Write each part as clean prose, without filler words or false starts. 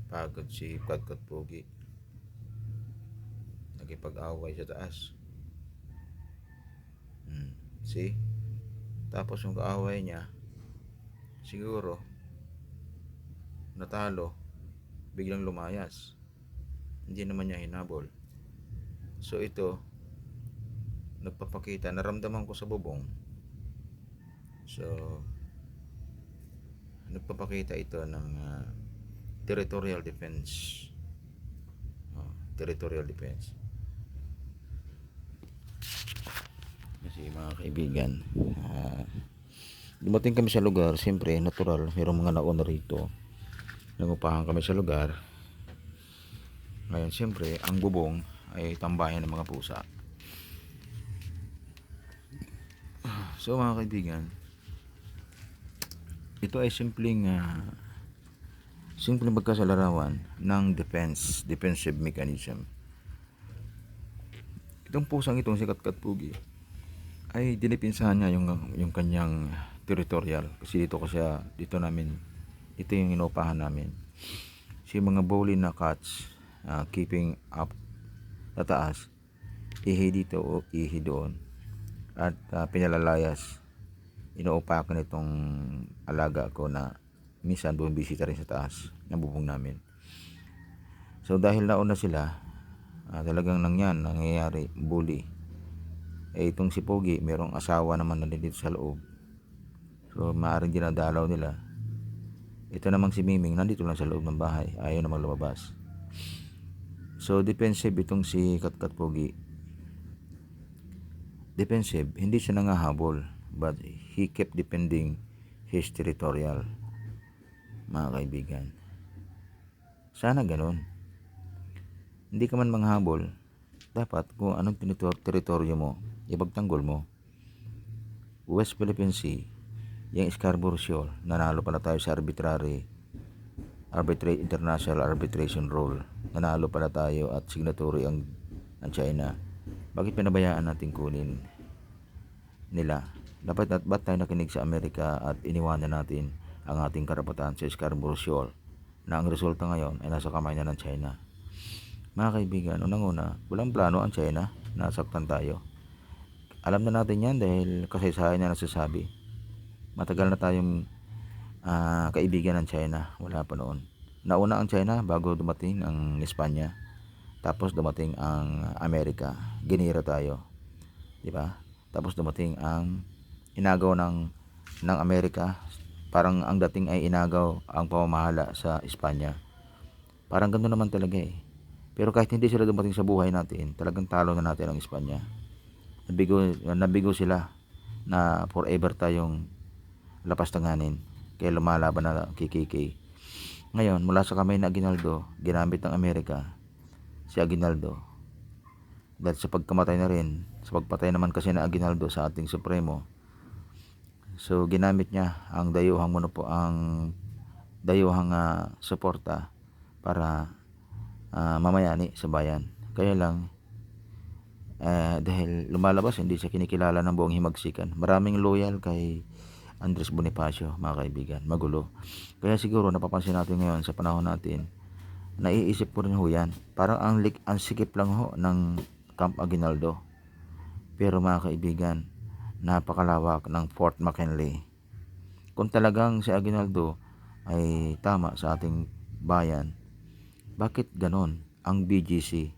Pagod si Pagkat Pogi. Nakipag-away sa taas. See? Tapos yung kaaway niya, siguro, natalo, biglang lumayas. Hindi naman niya hinabol. So ito, nagpapakita, naramdaman ko sa bubong. So, nagpapakita ito ng territorial defense. Territorial defense. Kasi mga kaibigan, dumating kami sa lugar, siyempre natural, mayroong mga nauna rito. Nangupahan kami sa lugar. Ngayon siyempre, ang bubong ay tambayan ng mga pusa. So mga kaibigan, ito ay simpleng magkasalarawan ng defensive mechanism. Itong pusang itong si Katkat Pugi ay dinipinsahan niya yung kanyang territorial, kasi dito namin, ito yung inupahan namin. Si mga bowling na cats, keeping up sa taas, ihi dito o ihi doon, at pinalalayas, inuupakan itong alaga ko na minsan bumibisita rin sa taas ng bubong namin. So dahil nauna sila, talagang nangyayari bully. Itong si Pogi, merong asawa naman na dito sa loob, so maaaring dinadalaw nila. Ito namang si Miming, nandito lang sa loob ng bahay, ayaw namang lumabas. So defensive itong si Katkat Pogi. Defensive, hindi siya nangahabol, but he kept defending his territorial. Mga kaibigan, sana ganun. Hindi ka man manghabol, dapat kung anong teritoryo mo, ipagtanggol mo. West Philippine Sea, yung Scarborough Shoal, nanalo pala tayo sa International Arbitration Rule. Nanalo pala tayo at signatory ang China. Bakit pinabayaan natin kunin nila? Ba't tayo nakinig sa Amerika at iniwanan natin ang ating karapatan sa Scarborough Shoal, na ang resulta ngayon ay nasa kamay na ng China? Mga kaibigan, unang-una, walang plano ang China na saktan tayo. Alam na natin yan dahil kasaysayan na nasasabi. Matagal na tayong kaibigan ng China, wala pa noon. Nauna ang China bago dumating ang Espanya. Tapos dumating ang Amerika, ginira tayo, di ba? Tapos dumating ang inagaw ng Amerika, parang ang dating ay inagaw ang pamamahala sa Espanya. Parang ganoon naman talaga eh. Pero kahit hindi sila dumating sa buhay natin, talagang talo na natin ang Espanya. Nabigo sila na forever tayong lapastanganin, kaya lumalaban na KKK. Ngayon, mula sa kamay na Aguinaldo, ginamit ng Amerika si Aguinaldo. Dahil sa pagkamatay na rin, sa pagpatay naman kasi na Aguinaldo sa ating Supremo, so ginamit niya ang dayuhang suporta para mamayani sa bayan. Kaya lang, dahil lumalabas, hindi siya kinikilala ng buong himagsikan. Maraming loyal kay Andres Bonifacio, mga kaibigan. Magulo. Kaya siguro napapansin natin ngayon sa panahon natin, naiisip ko rin ho yan, parang ang sikip lang ho ng Camp Aguinaldo. Pero mga kaibigan, napakalawak ng Fort McKinley. Kung talagang si Aguinaldo ay tama sa ating bayan, bakit ganon ang BGC,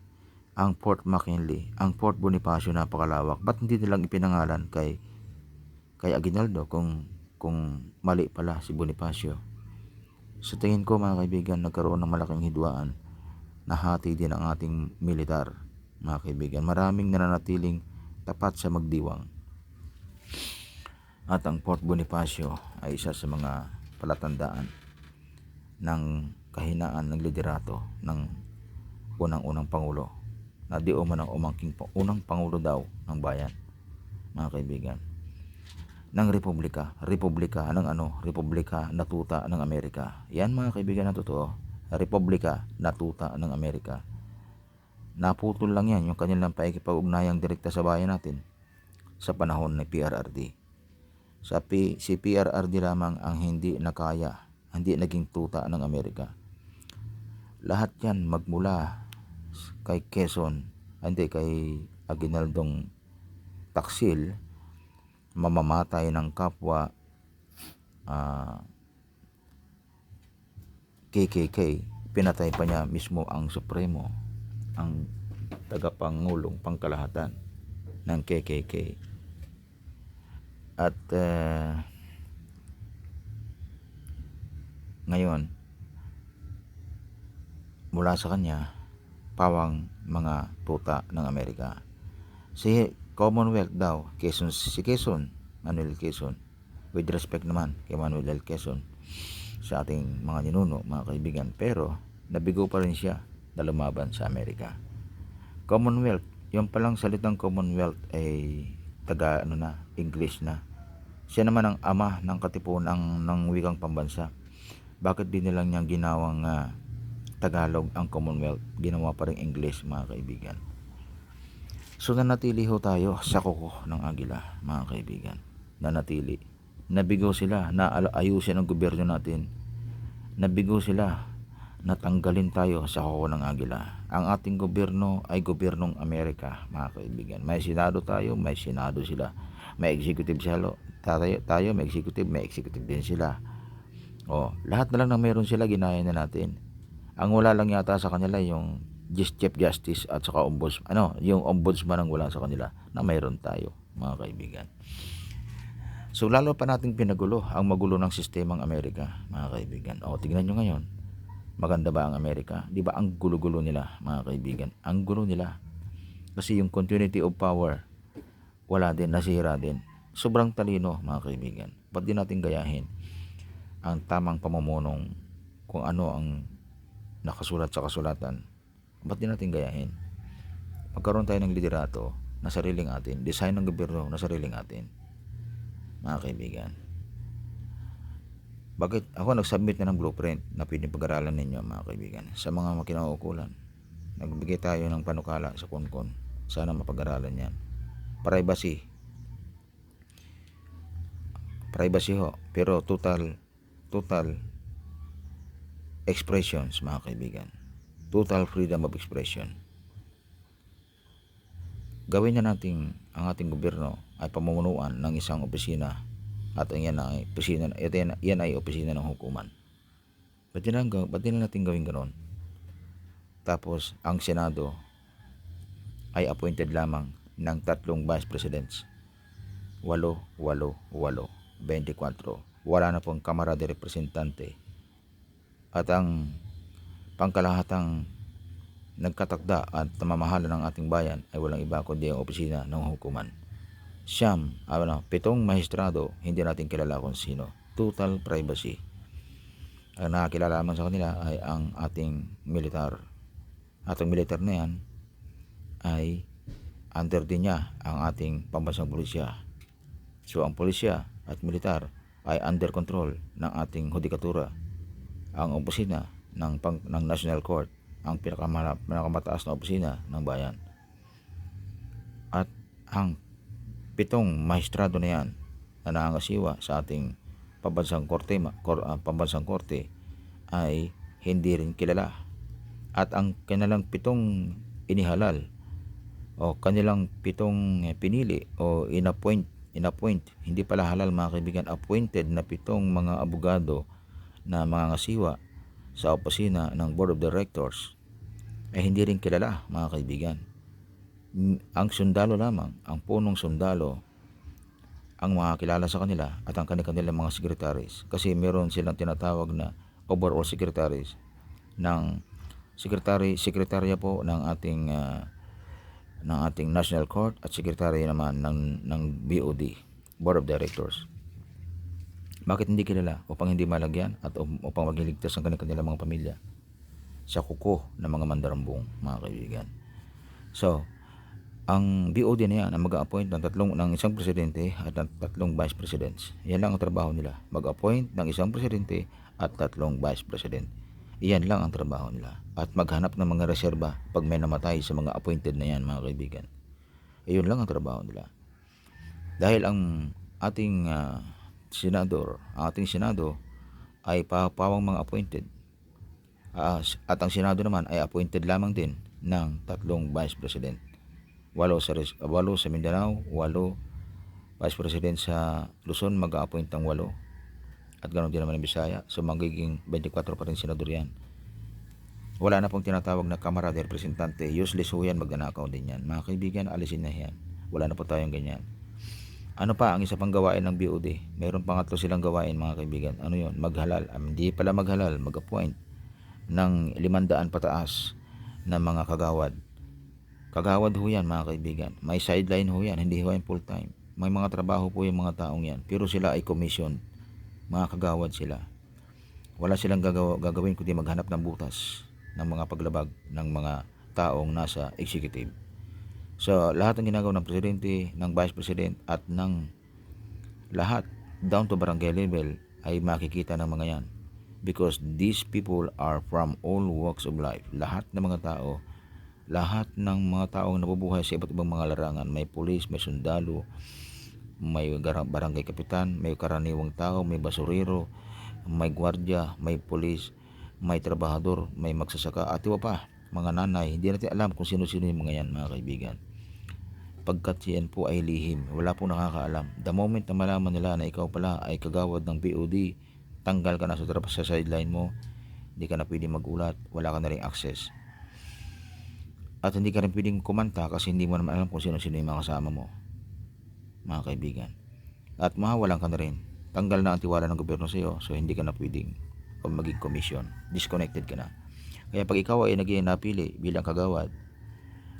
ang Fort McKinley, ang Fort Bonifacio napakalawak? Ba't hindi nilang ipinangalan kay Aguinaldo kung mali pala si Bonifacio? Sa tingin ko mga kaibigan, nagkaroon ng malaking hidwaan, nahati din ang ating militar. Mga kaibigan, maraming nananatiling tapat sa magdiwang, at ang Fort Bonifacio ay isa sa mga palatandaan ng kahinaan ng liderato ng unang Pangulo, na di umano umangking unang Pangulo daw ng bayan, mga kaibigan, ng Republika na tuta ng Amerika. Yan mga kaibigan na totoo, Republika na tuta ng Amerika. Naputol lang yan yung kanilang pakikipag-ugnayang direkta sa bayan natin sa panahon ng PRRD. Si PRRD lamang ang hindi naging tuta ng Amerika. Lahat yan magmula kay Quezon, hindi kay Aguinaldong Taksil, mamamatay ng kapwa KKK, pinatay pa niya mismo ang Supremo, ang tagapangulong pangkalahatan ng KKK. At ngayon, mula sa kanya, pawang mga tuta ng Amerika. Si Commonwealth daw, si Quezon, Manuel Quezon, with respect naman kay Manuel L. Quezon, sa ating mga ninuno, mga kaibigan, pero nabigo pa rin siya na lumaban sa Amerika. Commonwealth, yung palang salitang Commonwealth ay taga English na. Siya naman ang ama ng katipunan ng wikang pambansa. Bakit din nilang niyang ginawang Tagalog ang Commonwealth, ginawa pa rin English, mga kaibigan? So nanatili ho tayo sa kuko ng agila, mga kaibigan. Nanatili. Nabigo sila na ayusin ang gobyerno natin. Nabigo sila na tanggalin tayo sa kuko ng agila. Ang ating gobyerno ay gobyernong Amerika, mga kaibigan. May senado tayo, may senado sila. May executive tayo, may executive din sila. Lahat na lang na meron sila, ginaya na natin. Ang wala lang yata sa kanila yung Chief Justice at saka yung ombudsman ang wala sa kanila, na mayroon tayo, mga kaibigan. So lalo pa nating pinagulo ang magulo ng sistemang Amerika, mga kaibigan. Tingnan nyo ngayon, maganda ba ang Amerika? Di ba ang gulo-gulo nila, mga kaibigan? Ang gulo nila. Kasi yung continuity of power, wala din, nasira din. Sobrang talino, mga kaibigan. Ba't di natin gayahin ang tamang pamumunong kung ano ang nakasulat sa kasulatan? Ba't di natin gayahin? Magkaroon tayo ng liderato na sariling atin, design ng gobyerno na sariling atin, mga kaibigan. Bakit ako nag-submit na ng blueprint na pwedeng pag-aralan ninyo, mga kaibigan, sa mga makinauukulan? Nagbigay tayo ng panukala sa Konkon, sana mapag-aralan yan. Privacy ho, pero total expressions, mga kaibigan. Total freedom of expression. Gawin na natin ang ating gobyerno ay pamumunuan ng isang opisina, at yan ay opisina ng hukuman. Ba't din natin gawin ganoon? Tapos ang Senado ay appointed lamang ng 3 vice presidents. 8, 24. Wala na pong Kamara de Representante. At ang pangkalahatang nagkatakda at namamahala ng ating bayan ay walang iba kundi ang opisina ng hukuman. 7 maestrado, hindi natin kilala kung sino. Total privacy. Ang nakakilala lamang sa kanila ay ang ating militar. At ang militar na yan ay under din niya ang ating pambansang pulisya. So ang pulisya at militar ay under control ng ating hudikatura. Ang opisina ng National Court, ang pinakamataas na opisina ng bayan. At ang 7 maestrado na yan na nangangasiwa sa ating pambansang korte ay hindi rin kilala. At ang kanilang 7 inihalal o kanilang 7 pinili o inappoint, hindi pala halal, mga kaibigan, appointed na 7 mga abogado na mga ngasiwa sa opisina ng Board of Directors ay hindi rin kilala, mga kaibigan. Ang sundalo lamang, ang punong sundalo ang makakilala sa kanila at ang kanilang mga secretaries, kasi meron silang tinatawag na overall secretaries ng sekretarya po ng ating National Court at sekretarya naman ng BOD, Board of Directors. Bakit hindi kilala? Upang hindi malagyan at upang maghiligtas ang kanilang mga pamilya sa kuko ng mga mandarambong, mga kaibigan. So, ang BOD na yan ang mag-a-appoint ng isang presidente at ng 3 vice presidents. Yan lang ang trabaho nila. Mag-appoint ng isang presidente at 3 vice president. Iyan lang ang trabaho nila. At maghanap ng mga reserba pag may namatay sa mga appointed na yan, mga kaibigan. Iyon lang ang trabaho nila. Dahil ang ating Senado ay pawang mga appointed. At ang Senado naman ay appointed lamang din ng 3 Vice President. 8 sa Mindanao, 8 Vice President sa Luzon, mag-a-appoint ng 8. At ganoon din naman ng Bisaya. So magiging 24 pa rin senador yan. Wala na pong tinatawag na Kamara de Representante. Useless ho yan, magnanakaw din yan. Mga kaibigan, alisin na yan. Wala na po tayong ganyan. Ano pa ang isa pang gawain ng BOD? Mayroon pang 3 silang gawain, mga kaibigan. Ano yun? Maghalal. Hindi pala maghalal, mag-appoint ng 500 pataas na mga kagawad. Kagawad ho yan, mga kaibigan. May sideline ho yan, hindi ho yan full time. May mga trabaho po yung mga taong yan, pero sila ay commission. Mga kagawad sila. Wala silang gagawin kundi maghanap ng butas ng mga paglabag ng mga taong nasa executive. So lahat ng ginagawa ng presidente, ng vice president at ng lahat down to barangay level ay makikita ng mga yan, because these people are from all walks of life. Lahat ng mga tao, lahat ng mga taong nabubuhay sa iba't ibang mga larangan. May pulis, may sundalo, may barangay kapitan, may karaniwang tao, may basurero, may gwardiya, may pulis, may trabahador, may magsasaka, at iba pa, mga nanay. Hindi natin alam kung sino-sino yung mga yan, mga kaibigan. Pagkat yan po ay lihim, wala po nakakaalam. The moment na malaman nila na ikaw pala ay kagawad ng BOD, tanggal ka na sa sideline mo, hindi ka na pwedeng magulat, wala ka na rin access. At hindi ka rin pwedeng kumanta kasi hindi mo naman alam kung sino-sino yung mga kasama mo, mga kaibigan. At mawawalan ka na rin. Tanggal na ang tiwala ng gobyerno sa iyo, so hindi ka na pwedeng maging commission. Disconnected ka na. Kaya pag ikaw ay naging napili bilang kagawad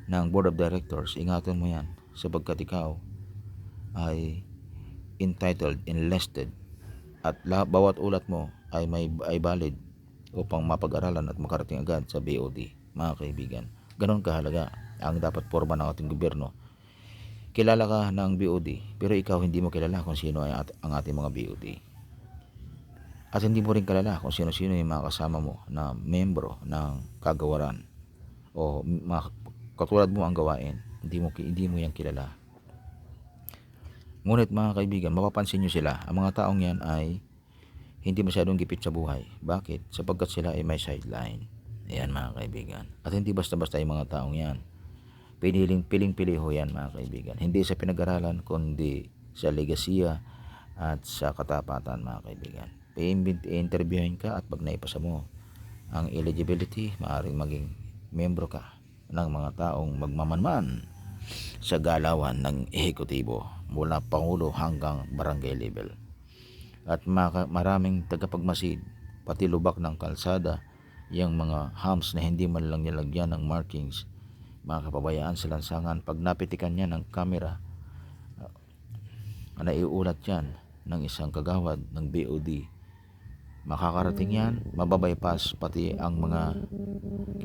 ng board of directors, ingatan mo yan, sapagkat ikaw ay entitled, enlisted, at bawat ulat mo ay valid upang mapag-aralan at makarating agad sa BOD, mga kaibigan. Ganon kahalaga ang dapat forma ng ating gobyerno. Kilala ka ng BOD, pero ikaw hindi mo kilala kung sino ay ang ating mga BOD. At hindi mo rin kilala kung sino-sino yung mga kasama mo na membro ng kagawaran o mga katulad mo ang gawain. Hindi mo yan kilala. Ngunit mga kaibigan, mapapansin nyo sila, ang mga taong yan ay hindi masyadong gipit sa buhay. Bakit? Sapagkat sila ay may sideline. Ayan, mga kaibigan. At hindi basta-basta yung mga taong yan. Piling-pili ho yan, mga kaibigan. Hindi sa pinag-aralan, kundi sa legasiya at sa katapatan, mga kaibigan. I-interviewin ka at pag naipasa mo ang eligibility, maaaring maging membro ka ng mga taong magmamanman sa galawan ng ehekutibo mula pangulo hanggang barangay level. At maraming tagapagmasid, pati lubak ng kalsada, yung mga humps na hindi man lang nilagyan ng markings, mga kapabayaan sa lansangan. Pag napitikan niya ng kamera, naiulat yan ng isang kagawad ng BOD. Makakarating yan, mababypass pati ang mga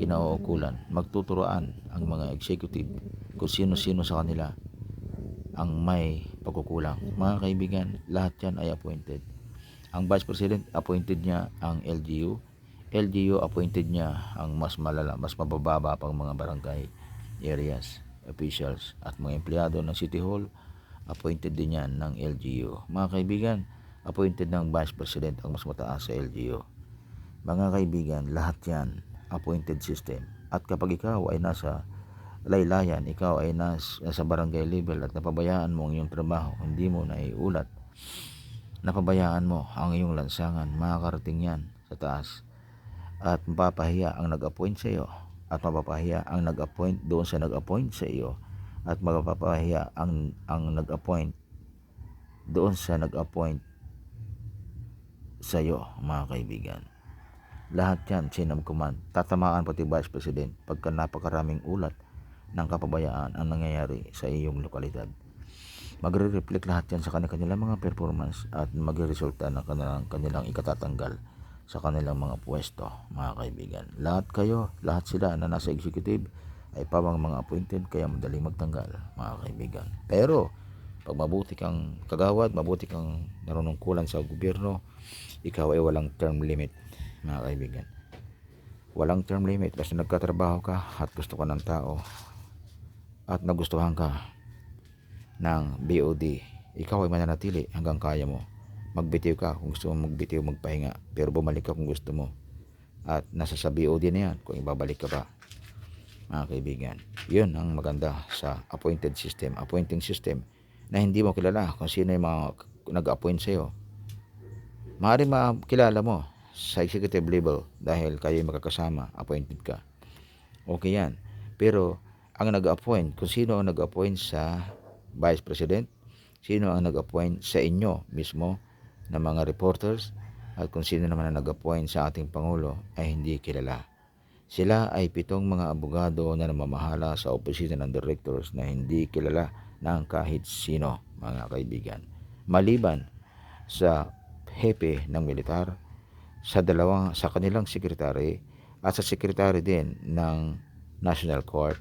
kinauukulan. Magtuturoan ang mga executive kung sino-sino sa kanila ang may pagkukulang. Mga kaibigan, lahat yan ay appointed. Ang Vice President, appointed niya ang LGU. LGU, appointed niya ang mas malala, mas mabababa pang mga barangay areas, officials, at mga empleyado ng City Hall, appointed din yan ng LGU. Mga kaibigan, appointed ng Vice President ang mas mataas sa LGU. Mga kaibigan, lahat yan appointed system. At kapag ikaw ay nasa laylayan, ikaw ay nasa barangay level at napabayaan mo ang iyong trabaho, hindi mo naiulat, napabayaan mo ang iyong lansangan, makakarating yan sa taas. At mapapahiya ang nag-appoint sa iyo, at mapapahiya ang nag-appoint doon sa nag-appoint sa iyo, at mapapahiya ang nag-appoint doon sa nag-appoint sa iyo, mga kaibigan. Lahat yan, chain of command. Tatamaan pati Vice President pagka napakaraming ulat ng kapabayaan ang nangyayari sa iyong lokalidad. Magre-reflect lahat yan sa kanilang mga performance at magre-resulta ng kanilang ikatatanggal sa kanilang mga pwesto, mga kaibigan. Lahat sila na nasa executive ay pawang mga appointed, kaya madaling magtanggal, mga kaibigan. Pero pag mabuti kang kagawad, mabuti kang nanunungkulan sa gobyerno, ikaw ay walang term limit, mga kaibigan. Walang term limit. Basta nagkatrabaho ka at gusto ka ng tao at nagustuhan ka ng BOD, ikaw ay mananatili hanggang kaya mo. Magbitiw ka kung gusto mo magbitiw, magpahinga, pero bumalik ka kung gusto mo. at nasa sa BOD na yan kung ibabalik ka pa, mga kaibigan. Yun ang maganda sa appointing system na hindi mo kilala kung sino yung mga nag-appoint sa'yo. Maaaring makilala mo sa executive level dahil kayo magkakasama, appointed ka. Okay yan. Pero ang nag-appoint, kung sino ang nag-appoint sa Vice President, sino ang nag-appoint sa inyo mismo na mga reporters, at kung sino naman ang nag-appoint sa ating Pangulo ay hindi kilala. Sila ay 7 mga abogado na namamahala sa opisina ng directors na hindi kilala ng kahit sino, mga kaibigan. Maliban sa hepe ng militar, sa kanilang sekretary at sa sekretary din ng National Court,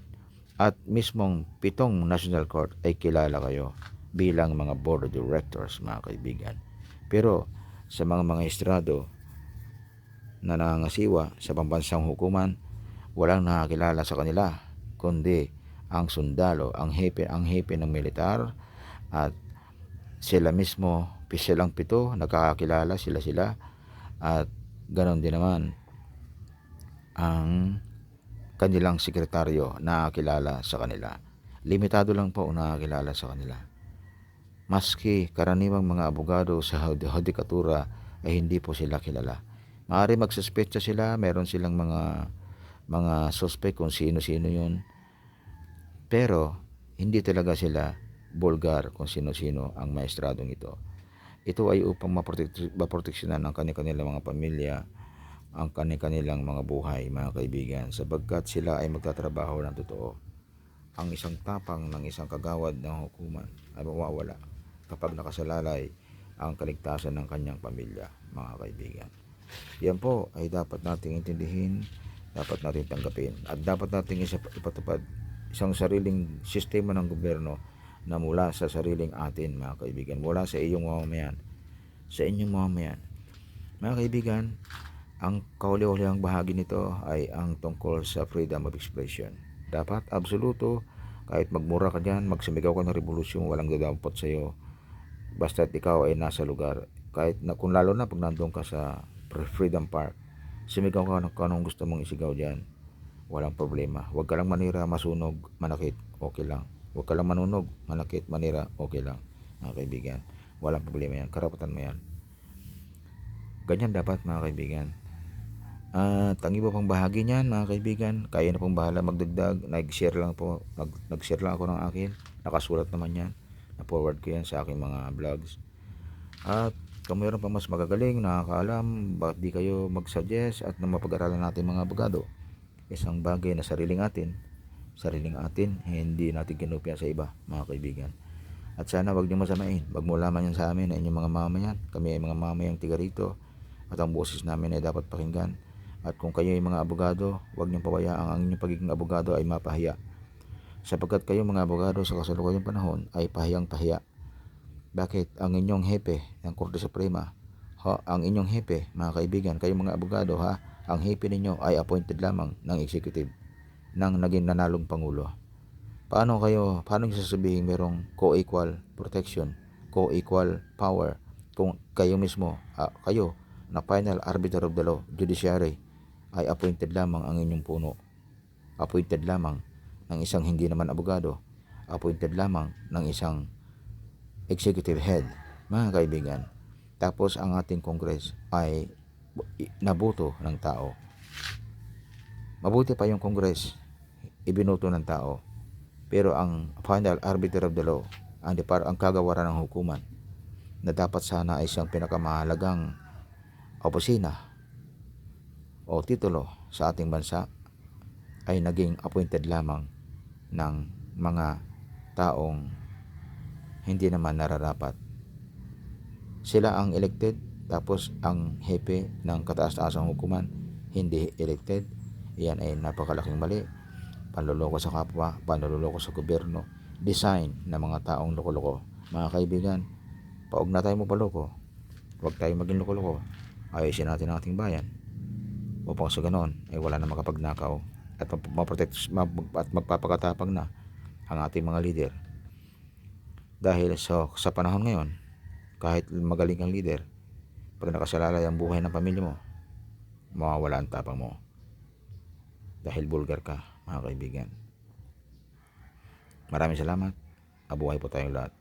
at mismong 7 National Court ay kilala kayo bilang mga board of directors, mga kaibigan. Pero sa mga estrado na nangangasiwa sa pambansang hukuman, walang nakakilala sa kanila kundi ang sundalo, ang hepe ng militar, at sila mismo, silang 7 nakakakilala sila, at ganon din naman ang kanilang sekretaryo nakakilala sa kanila. Limitado lang po ang nakakilala sa kanila. Maski karaniwang mga abogado sa hudikatura ay hindi po sila kilala. Maaari magsuspecha sila, meron silang mga suspect kung sino-sino yun, pero hindi talaga sila bulgar kung sino-sino ang maestradong ito. Ito ay upang maproteksyonan ang kanilang mga pamilya, ang kanilang mga buhay, mga kaibigan, sapagkat sila ay magtatrabaho ng totoo. Ang isang tapang ng isang kagawad ng hukuman ay mawawala kapag nakasalalay ang kaligtasan ng kanyang pamilya, mga kaibigan. Yan po ay dapat nating intindihin, dapat natin tanggapin, at dapat nating ipatupad isang sariling sistema ng gobyerno na mula sa sariling atin, mga kaibigan, mula sa iyong mamamayan, sa inyong mamamayan. Mga kaibigan, ang kauli-ulihang bahagi nito ay ang tungkol sa freedom of expression. Dapat absoluto, kahit magmura ka dyan, magsumigaw ka ng revolusyon, walang dadampot sa iyo, basta't ikaw ay nasa lugar. Kahit na, kung lalo na pag nandun ka sa Freedom Park, sumigaw ka ng anong gusto mong isigaw dyan, walang problema. Huwag ka lang manira, masunog, manakit, okay lang. Huwag ka lang manunog, manakit, manira, okay lang, mga kaibigan. Walang problema yan, karapatan mo yan. Ganyan dapat, mga kaibigan. At ang iba pang bahagi niyan, mga kaibigan, kaya na pong bahala magdagdag. Nag-share lang ako ng akin, nakasulat naman yan, na-forward ko yan sa aking mga vlogs. At kung mayroon pa mas magagaling, nakakaalam, bakit di kayo mag-suggest at na mapag-aralan natin, mga abogado. Isang bagay na sariling atin, hindi natin kinopya sa iba, mga kaibigan. At sana wag niyo masamain, wag mo lamang yan sa amin na inyong mga mamayan. Kami ay mga mamayang tiga rito, at ang boses namin ay dapat pakinggan. At kung kayo ay mga abogado, wag niyong pabayaan ang inyong pagiging abogado ay mapahiya, sapagkat kayo mga abogado sa kasalukuyang panahon ay pahiyang-pahiya. Bakit? Ang inyong hepe ng Korte Suprema, ang inyong hepe, mga kaibigan, kayo mga abogado, ang hepe ninyo ay appointed lamang ng executive, ng naging nanalong Pangulo. Paano nyo sasabihin merong co-equal protection, co-equal power, kung kayo mismo, kayo na final arbiter of the law, judiciary, ay appointed lamang ang inyong puno, appointed lamang ng isang hindi naman abogado, appointed lamang ng isang executive head, mga kaibigan. Tapos ang ating Congress ay naboto ng tao. Mabuti pa yung Congress, ibinoto ng tao, pero ang final arbiter of the law, ang kagawaran ng hukuman, na dapat sana ay isang pinakamahalagang opisina o titulo sa ating bansa, ay naging appointed lamang ng mga taong hindi naman nararapat. Sila ang elected, tapos ang hepe ng kataas-taasang hukuman hindi elected. Iyan ay napakalaking mali. Panluloko sa kapwa, panluloko sa gobyerno, design ng mga taong loko-loko. Mga kaibigan, paog na tayo mapaloko, huwag tayo maging loko-loko. Ayusin natin ang ating bayan, upang sa ganon ay wala na makapagnakaw at magpapakatapang na ang ating mga leader. Dahil sa panahon ngayon, kahit magaling kang leader, pag nakasalalay ang buhay ng pamilya mo, mawawala ang tapang mo dahil bulgar ka, mga kaibigan. Maraming salamat. Mabuhay po tayong lahat.